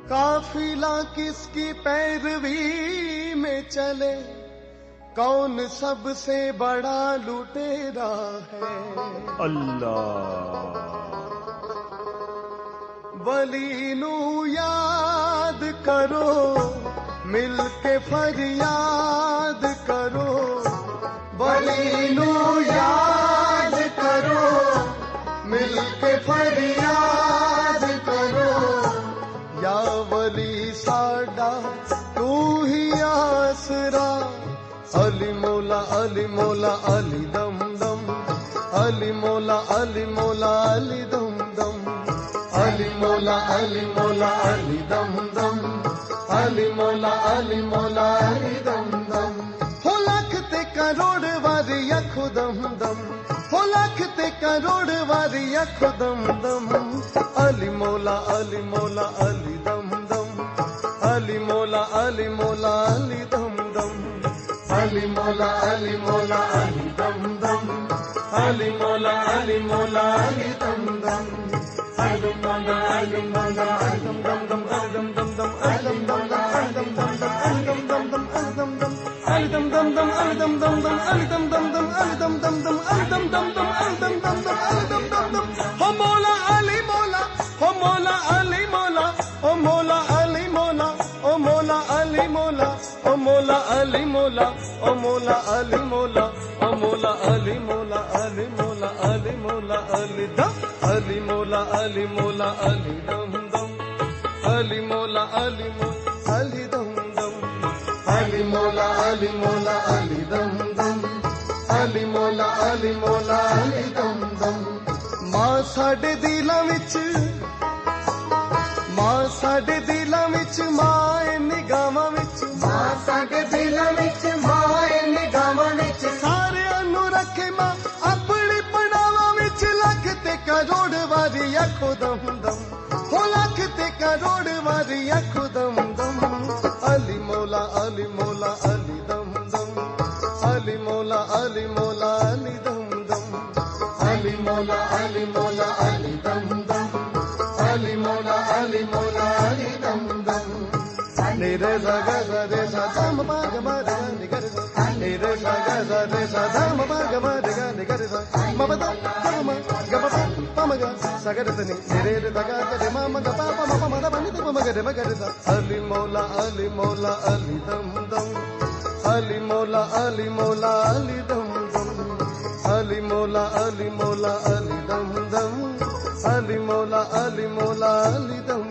काफिला किसकी पैरवी में चले, कौन सबसे बड़ा लुटेरा है। अल्लाह वली नू याद करो, मिल के फरियाद करो। वली नू याद करो, मिल के फरियाद करो। या वली साडा तू ही आसरा, अली मौला अली मौला अली दम दम, अली मौला अली मौला अली दम दम, अली मौला अली मौला अली दम दम, अली मौला अली मौला अली दम दम। हो लख ते करोड़ वारी अखो दम दम, हो लख ते करोड़ वारी अखो दम दम। अली मौला अली मौला अली दम दम, अली मौला अली मौला अली दम दम, अली मौला अली मौला अली दम दम, अली मौला अली मौला अली दम दम, अली मौला अली मौला अली दम दम दम, अली दम दम दम, अली दम दम दम, अली दम दम दम, अली दम दम दम, अली दम दम, अली दम दम दम, अली दम दम दम, अली दम दम दम, अली दम दम दम, अली दम दम दम, अली दम दम दम, अली दम दम दम। हो मौला अली मौला, हो मौला अली मौला, ओ मौला अली मौला, ओ मौला अली मौला, ओ मौला अली मौला, ओ मौला अली मौला, ओ मौला अली मौला, अली मौला अली मौला अली दम, अली मौला अली मौला अली दम दम, अली मौला अली मौला अली दम दम, अली मौला अली मौला अली दम दम, अली मौला अली मौला अली दम दम। मां साडे दिलां विच, मां साडे दिलां विच, मां ए निगाहां विच, मां साडे दिलां विच, मां ए निगाहां विच। सारियां नू रखे मां अपनी पनावां विच, लख ते करोड़ वारी अखो दम दम, हो लख ते करोड़ वारी अखो दम दम। अली मौला अली मौला अली दम दम, अली मौला अली मौला अली दम दम, अली मौला अली मौला अली दम दम, अली मौला अली मौला अली दम दम। निरे सा ग रे सा ध म प ग म रे ग नि ग रे सा, निरे सा ग रे सा ध म प ग म रे ग नि ग रे सा, म प द ग म ग प प म ग सा ग रे सा नि, निरे रे द ग ग रे म म ग प प म प म द प नि द प म ग रे सा। अली मौला अली मौला अली दम दम, अली मौला अली मौला अली दम दम, अली मौला अली मौला अली दम दम, अली मौला अली मौला अली दम